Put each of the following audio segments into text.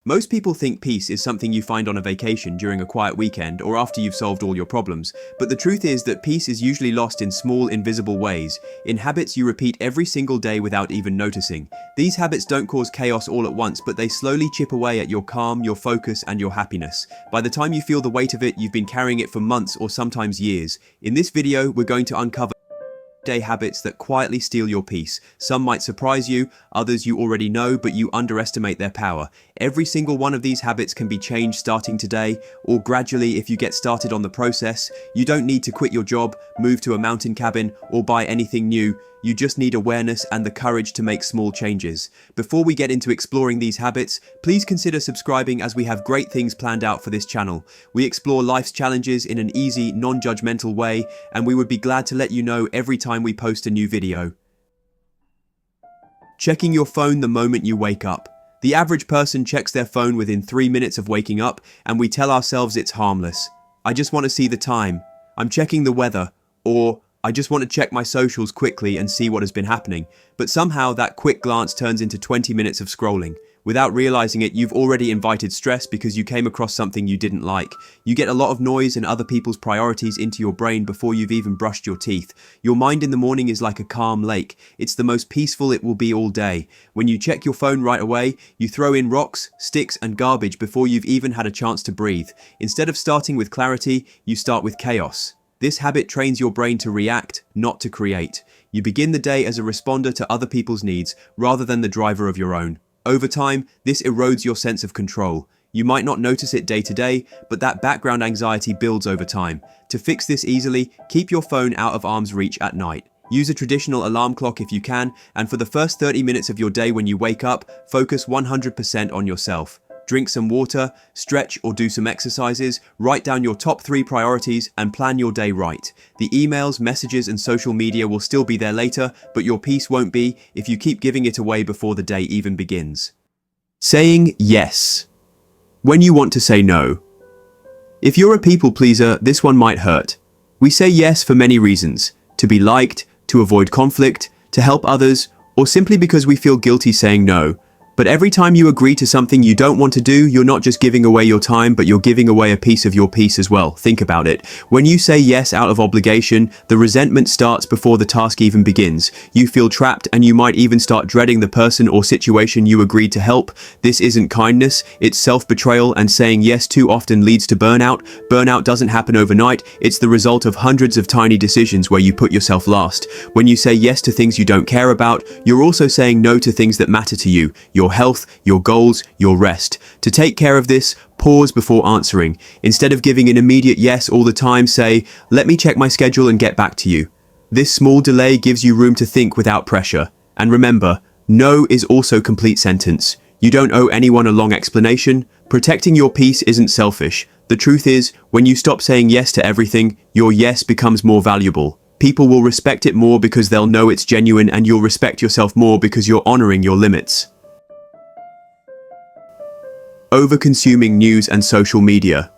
Most people think peace is something you find on a vacation during a quiet weekend or after you've solved all your problems, but the truth is that peace is usually lost in small, invisible ways, in habits you repeat every single day without even noticing. These habits don't cause chaos all at once, but they slowly chip away at your calm, your focus, and your happiness. By the time you feel the weight of it, you've been carrying it for months or sometimes years. In this video, we're going to uncover day habits that quietly steal your peace. Some might surprise you, others you already know, but you underestimate their power. Every single one of these habits can be changed starting today, or gradually if you get started on the process. You don't need to quit your job, move to a mountain cabin, or buy anything new. You just need awareness and the courage to make small changes. Before we get into exploring these habits, please consider subscribing as we have great things planned out for this channel. We explore life's challenges in an easy, non-judgmental way, and we would be glad to let you know every time we post a new video. Checking your phone the moment you wake up. The average person checks their phone within 3 minutes of waking up, and we tell ourselves it's harmless. I just want to see the time. I'm checking the weather. Or I just want to check my socials quickly and see what has been happening. But somehow that quick glance turns into 20 minutes of scrolling. Without realizing it, you've already invited stress because you came across something you didn't like. You get a lot of noise and other people's priorities into your brain before you've even brushed your teeth. Your mind in the morning is like a calm lake. It's the most peaceful it will be all day. When you check your phone right away, you throw in rocks, sticks, and garbage before you've even had a chance to breathe. Instead of starting with clarity, you start with chaos. This habit trains your brain to react, not to create. You begin the day as a responder to other people's needs, rather than the driver of your own. Over time, this erodes your sense of control. You might not notice it day to day, but that background anxiety builds over time. To fix this easily, keep your phone out of arm's reach at night. Use a traditional alarm clock if you can, and for the first 30 minutes of your day when you wake up, focus 100% on yourself. Drink some water, stretch or do some exercises, write down your top 3 priorities, and plan your day right. The emails, messages, and social media will still be there later, but your peace won't be if you keep giving it away before the day even begins. Saying yes when you want to say no. If you're a people pleaser, this one might hurt. We say yes for many reasons: to be liked, to avoid conflict, to help others, or simply because we feel guilty saying no. But every time you agree to something you don't want to do, you're not just giving away your time, but you're giving away a piece of your peace as well. Think about it. When you say yes out of obligation, the resentment starts before the task even begins. You feel trapped, and you might even start dreading the person or situation you agreed to help. This isn't kindness, it's self-betrayal, and saying yes too often leads to burnout. Burnout doesn't happen overnight. It's the result of hundreds of tiny decisions where you put yourself last. When you say yes to things you don't care about, you're also saying no to things that matter to you. Your health, your goals, your rest. To take care of this, pause before answering. Instead of giving an immediate yes all the time, say, "Let me check my schedule and get back to you." This small delay gives you room to think without pressure. And remember, no is also complete sentence. You don't owe anyone a long explanation. Protecting your peace isn't selfish. The truth is, when you stop saying yes to everything, your yes becomes more valuable. People will respect it more because they'll know it's genuine, and you'll respect yourself more because you're honoring your limits. Over-consuming news and social media.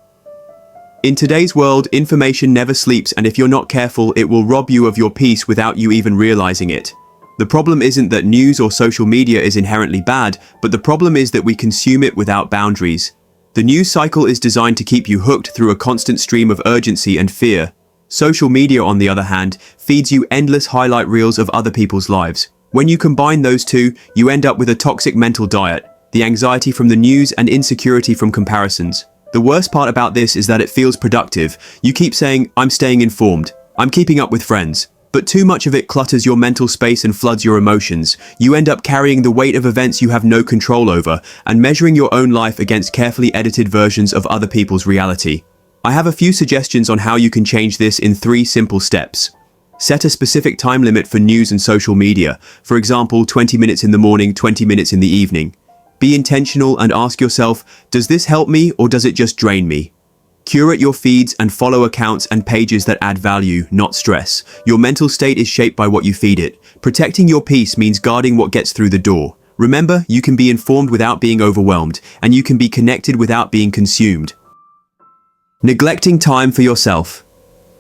In today's world, information never sleeps, and if you're not careful, it will rob you of your peace without you even realizing it. The problem isn't that news or social media is inherently bad, but the problem is that we consume it without boundaries. The news cycle is designed to keep you hooked through a constant stream of urgency and fear. Social media, on the other hand, feeds you endless highlight reels of other people's lives. When you combine those two, you end up with a toxic mental diet. The anxiety from the news and insecurity from comparisons. The worst part about this is that it feels productive. You keep saying, "I'm staying informed. I'm keeping up with friends." But too much of it clutters your mental space and floods your emotions. You end up carrying the weight of events you have no control over, and measuring your own life against carefully edited versions of other people's reality. I have a few suggestions on how you can change this in 3 simple steps. Set a specific time limit for news and social media. For example, 20 minutes in the morning, 20 minutes in the evening. Be intentional and ask yourself, does this help me or does it just drain me? Curate your feeds and follow accounts and pages that add value, not stress. Your mental state is shaped by what you feed it. Protecting your peace means guarding what gets through the door. Remember, you can be informed without being overwhelmed, and you can be connected without being consumed. Neglecting time for yourself.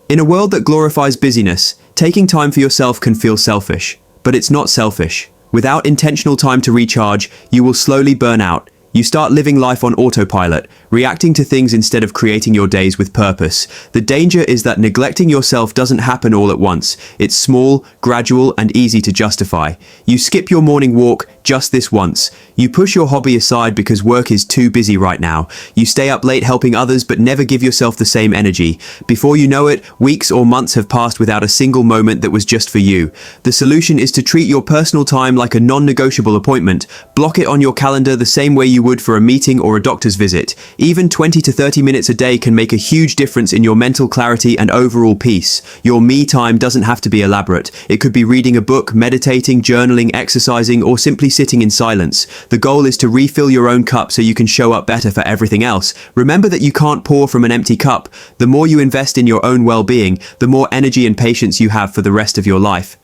In a world that glorifies busyness, taking time for yourself can feel selfish, but it's not selfish. Without intentional time to recharge, you will slowly burn out. You start living life on autopilot, reacting to things instead of creating your days with purpose. The danger is that neglecting yourself doesn't happen all at once. It's small, gradual, and easy to justify. You skip your morning walk just this once. You push your hobby aside because work is too busy right now. You stay up late helping others but never give yourself the same energy. Before you know it, weeks or months have passed without a single moment that was just for you. The solution is to treat your personal time like a non-negotiable appointment. Block it on your calendar the same way you would for a meeting or a doctor's visit. Even 20 to 30 minutes a day can make a huge difference in your mental clarity and overall peace. Your me time doesn't have to be elaborate. It could be reading a book, meditating, journaling, exercising, or simply sitting in silence. The goal is to refill your own cup so you can show up better for everything else. Remember that you can't pour from an empty cup. The more you invest in your own well-being, the more energy and patience you have for the rest of your life.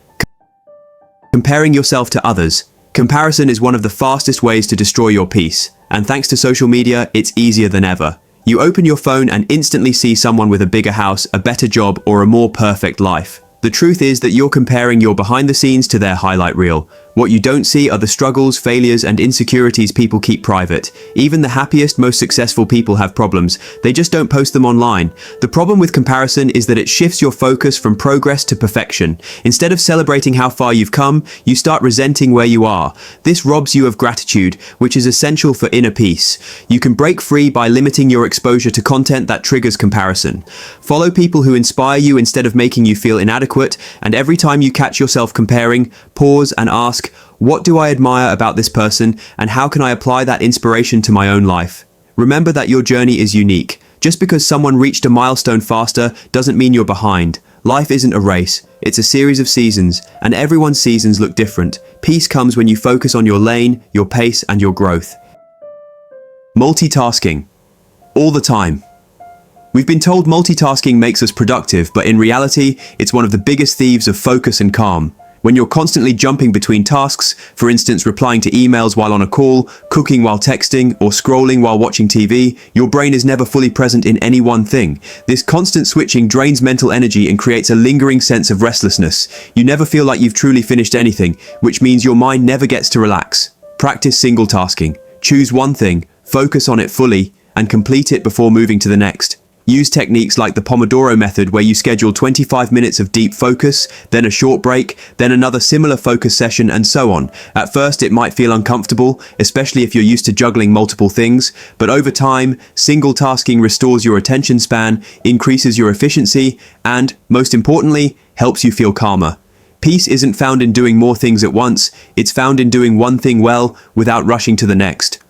Comparing yourself to others. Comparison is one of the fastest ways to destroy your peace. And thanks to social media, it's easier than ever. You open your phone and instantly see someone with a bigger house, a better job, or a more perfect life. The truth is that you're comparing your behind the scenes to their highlight reel. What you don't see are the struggles, failures, and insecurities people keep private. Even the happiest, most successful people have problems. They just don't post them online. The problem with comparison is that it shifts your focus from progress to perfection. Instead of celebrating how far you've come, you start resenting where you are. This robs you of gratitude, which is essential for inner peace. You can break free by limiting your exposure to content that triggers comparison. Follow people who inspire you instead of making you feel inadequate, and every time you catch yourself comparing, pause and ask, what do I admire about this person, and how can I apply that inspiration to my own life? Remember that your journey is unique. Just because someone reached a milestone faster doesn't mean you're behind. Life isn't a race, it's a series of seasons, and everyone's seasons look different. Peace comes when you focus on your lane, your pace, and your growth. Multitasking. All the time. We've been told multitasking makes us productive, but in reality, it's one of the biggest thieves of focus and calm. When you're constantly jumping between tasks, for instance replying to emails while on a call, cooking while texting, or scrolling while watching TV, your brain is never fully present in any one thing. This constant switching drains mental energy and creates a lingering sense of restlessness. You never feel like you've truly finished anything, which means your mind never gets to relax. Practice single tasking. Choose one thing, focus on it fully, and complete it before moving to the next. Use techniques like the Pomodoro method, where you schedule 25 minutes of deep focus, then a short break, then another similar focus session, and so on. At first it might feel uncomfortable, especially if you're used to juggling multiple things, but over time, single tasking restores your attention span, increases your efficiency, and, most importantly, helps you feel calmer. Peace isn't found in doing more things at once, it's found in doing one thing well without rushing to the next.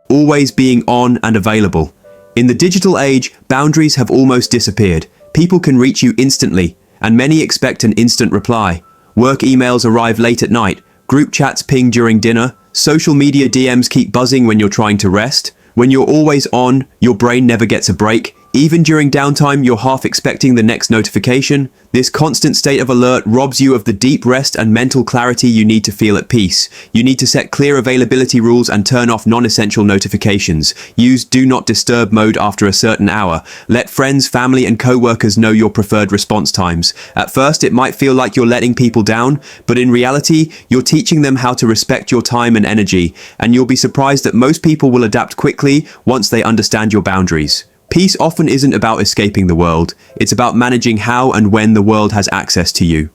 Always being on and available. In the digital age, boundaries have almost disappeared. People can reach you instantly, and many expect an instant reply. Work emails arrive late at night, group chats ping during dinner, social media DMs keep buzzing when you're trying to rest. When you're always on, your brain never gets a break. Even during downtime, you're half expecting the next notification. This constant state of alert robs you of the deep rest and mental clarity you need to feel at peace. You need to set clear availability rules and turn off non-essential notifications. Use Do Not Disturb mode after a certain hour. Let friends, family, and co-workers know your preferred response times. At first, it might feel like you're letting people down, but in reality, you're teaching them how to respect your time and energy, and you'll be surprised that most people will adapt quickly once they understand your boundaries. Peace often isn't about escaping the world, it's about managing how and when the world has access to you.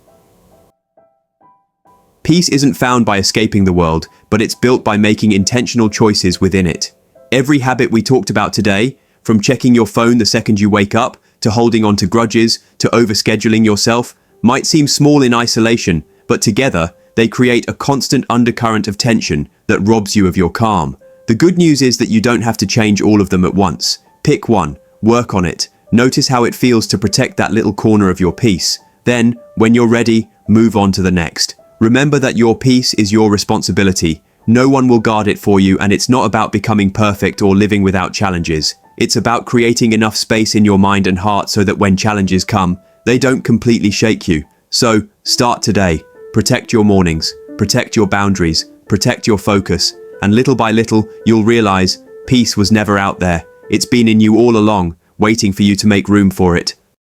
Peace isn't found by escaping the world, but it's built by making intentional choices within it. Every habit we talked about today, from checking your phone the second you wake up, to holding on to grudges, to overscheduling yourself, might seem small in isolation, but together, they create a constant undercurrent of tension that robs you of your calm. The good news is that you don't have to change all of them at once. Pick one, work on it, notice how it feels to protect that little corner of your peace. Then, when you're ready, move on to the next. Remember that your peace is your responsibility. No one will guard it for you, and it's not about becoming perfect or living without challenges. It's about creating enough space in your mind and heart so that when challenges come, they don't completely shake you. So, start today. Protect your mornings, protect your boundaries, protect your focus, and little by little, you'll realize peace was never out there. It's been in you all along, waiting for you to make room for it.